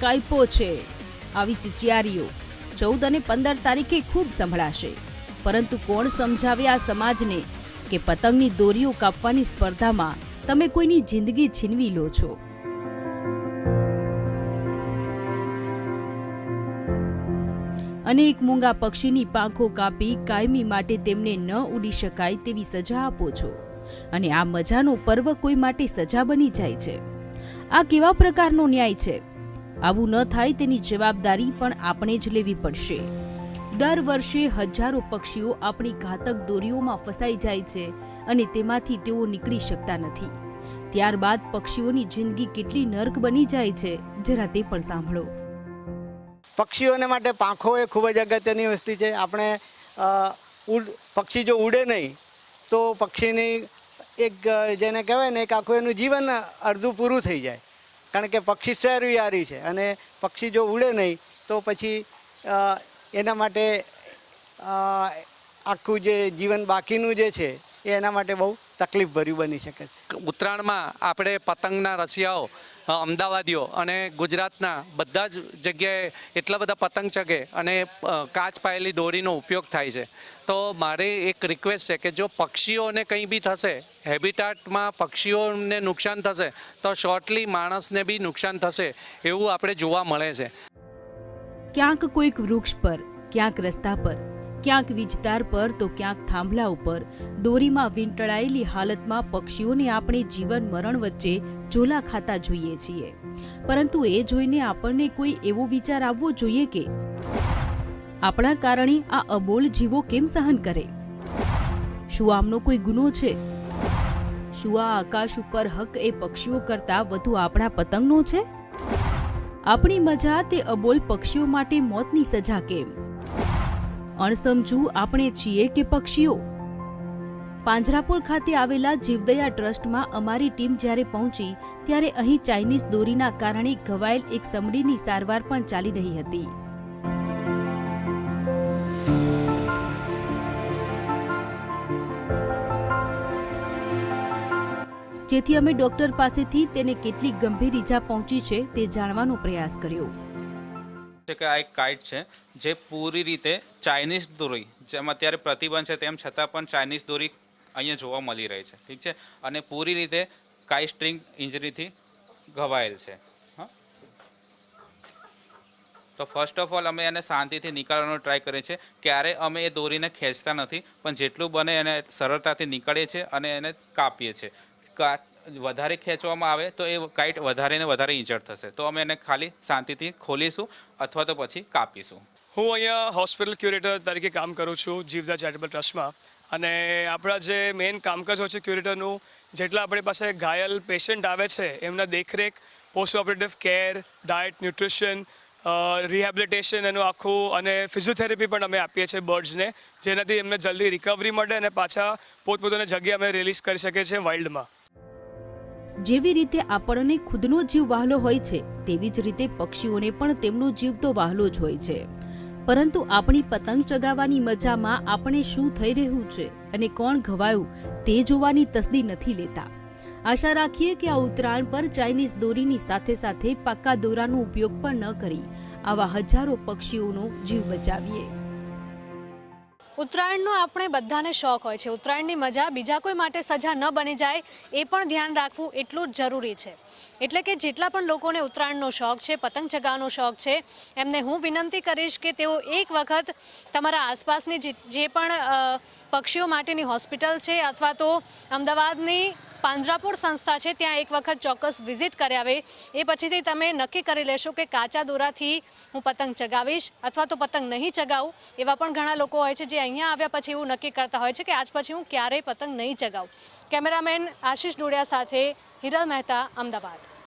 કાપ્યો છે। આવી ચિચિયારીઓ 14 અને 15 તારીખે ખૂબ સંભળાશે, પરંતુ કોણ સમજાવે આ સમાજને કે પતંગની દોરીઓ કાપવાની સ્પર્ધામાં તમે કોઈની જિંદગી છીનવી લો છો। અને એક મૂંગા પક્ષીની પાંખો કાપી કાયમી માટે તેમને ન ઉડી શકાય તેવી સજા આપો છો, અને આ મજાનો પર્વ કોઈ માટે સજા બની જાય છે। આ કેવા પ્રકારનો ન્યાય છે? આવું ન થાય તેની જવાબદારી પણ આપણે જ લેવી પડશે। દર વર્ષે હજારો પક્ષીઓ આપણી ઘાતક દોરીઓમાં ફસાઈ જાય છે અને તેમાંથી તેઓ નીકળી શકતા નથી। ત્યારબાદ પક્ષીઓની જિંદગી કેટલી નર્ક બની જાય છે, જરા તે પણ સાંભળો। પક્ષીઓને માટે પાંખો એ ખૂબ જ અગત્યની વસ્તુ છે। આપણે પક્ષી જો ઉડે નહીં તો પક્ષીની એક જેને કહેવાય ને એક આખું એનું જીવન અડધું પૂરું થઈ જાય, કારણ કે પક્ષી સ્વૈરવિહારી છે અને પક્ષી જો ઉડે નહીં તો પછી એના માટે આખું જે જીવન બાકીનું જે છે એ એના માટે બહુ તકલીફભર્યું બની શકે છે। ઉત્તરાયણમાં આપણે પતંગના રસિયાઓ અમદાવાદીઓ અને ગુજરાતના બધા જ જગ્યાએ એટલા બધા પતંગ ચગે અને કાચ પાયેલી દોરીનો ઉપયોગ થાય છે। તો મારી એક રિક્વેસ્ટ છે કે જો પક્ષીઓને કંઈ બી થશે, હેબિટાટમાં પક્ષીઓને નુકસાન થશે તો શોર્ટલી માણસને બી નુકસાન થશે એવું આપણે જોવા મળે છે। ક્યાંક કોઈક વૃક્ષ પર, ક્યાંક રસ્તા પર, ક્યાંક વીજતાર પર તો ક્યાંક થાંભલા ઉપર દોરીમાં વીંટળાયેલી હાલતમાં પક્ષીઓને આપણે જીવન મરણ વચ્ચે ઝોલા ખાતા જોઈએ છીએ, પરંતુ એ જોઈને આપણને કોઈ એવો વિચાર આવવો જોઈએ કે આપણા કારણે આ અબોલ જીવો કેમ સહન કરે? શું આમનો કોઈ ગુનો છે? શું આ આકાશ ઉપર હક એ પક્ષીઓ કરતા વધુ આપણા પતંગનો છે? આપણી મજા તે અબોલ પક્ષીઓ માટે મોતની સજા કેમ? અણસમજુ આપણે છીએ કે પક્ષીઓ? પાંજરાપોળ ખાતે આવેલા જીવદયા ટ્રસ્ટમાં અમારી ટીમ જ્યારે પહોંચી ત્યારે અહીં ચાઇનીઝ દોરીના કારણે ઘવાયેલ એક સમડીની સારવાર પણ ચાલી રહી હતી। જેથી અમે ડોક્ટર પાસેથી તેને કેટલી ગંભીર ઈજા પહોંચી છે તે જાણવાનો પ્રયાસ કર્યો। કે આ એક કાઇટ છે જે પૂરી રીતે ચાઇનીઝ દોરી, જેમ અત્યારે પ્રતિબંધ છે તેમ છતાં પણ ચાઇનીઝ દોરી અહીંયા જોવા મળી રહી છે, ઠીક છે, અને પૂરી રીતે કાઇટ સ્ટ્રિંગ ઇન્જરીથી ઘવાયેલ છે। તો ફર્સ્ટ ઓફ ઓલ અમે એને શાંતિથી નીકાળવાનો ટ્રાય કરીએ છીએ। ક્યારે અમે એ દોરીને ખેંચતા નથી, પણ જેટલું બને એને સરળતાથી નીકાળીએ છીએ અને એને કાપીએ છીએ। વધારે ખેંચવામાં આવે તો એ કાઇટ વધારે ને વધારે ઇન્જર્ડ થશે, તો અમે એને ખાલી શાંતિથી ખોલીશું અથવા તો પછી કાપીશું। હું અહીંયા હોસ્પિટલ ક્યુરેટર તરીકે કામ કરું છું જીવદયા ચેરિટેબલ ટ્રસ્ટમાં, અને આપણા જે મેઇન કામકાજ હોય છે ક્યુરેટરનું, જેટલા આપણી પાસે ઘાયલ પેશન્ટ આવે છે એમના દેખરેખ, post operative care, diet, nutrition, rehabilitation એનું આખું, અને ફિઝિયોથેરાપી પણ અમે આપીએ છીએ બર્ડ્સને, જેનાથી એમને જલ્દી રિકવરી મળે અને પાછા પોતપોતાની જગ્યાએ અમે રિલીઝ કરી શકીએ છીએ વાઇલ્ડમાં। જેવી રીતે આપણને ખુદનો જીવ વહાલો હોય છે તેવી જ રીતે પક્ષીઓને પણ તેમનો જીવ તો વહાલો જ હોય છે, પરંતુ આપણી પતંગ ચગાવવાની મજામાં આપણે શું થઈ રહ્યું છે અને કોણ ઘવાયું તે જોવાની તસદી નથી લેતા। આશા રાખીએ કે આ ઉત્તરાયણ પર ચાઇનીઝ દોરીની સાથે સાથે પાક્કા દોરાનો ઉપયોગ પણ ન કરી આવા હજારો પક્ષીઓનો જીવ બચાવીએ। ઉત્તરાયણનો આપણે બધાને શોખ હોય છે। ઉત્તરાયણની મજા બીજા કોઈ માટે સજા ન બની જાય એ પણ ધ્યાન રાખવું એટલું જ જરૂરી છે। એટલે કે જેટલા પણ લોકોને ઉત્તરાયણનો શોખ છે, પતંગ ચગાવવાનો શોખ છે, એમને હું વિનંતી કરીશ કે તેઓ એક વખત તમારા આસપાસની જે પણ પક્ષીઓ માટેની હોસ્પિટલ છે અથવા તો અમદાવાદની પાંજરાપોળ સંસ્થા છે ત્યાં એક વખત ચોક્કસ વિઝિટ કરી આવે। એ પછીથી તમે નક્કી કરી લેશો કે કાચા દોરાથી હું પતંગ ચગાવીશ અથવા તો પતંગ નહીં ચગાવું। એવા પણ ઘણા લોકો હોય છે જે અહીંયા આવ્યા પછી એવું નક્કી કરતા હોય છે કે આજ પછી હું ક્યારેય પતંગ નહીં ચગાવું। કેમેરામેન આશિષ ડોડિયા સાથે હિરલ મહેતા, અમદાવાદ।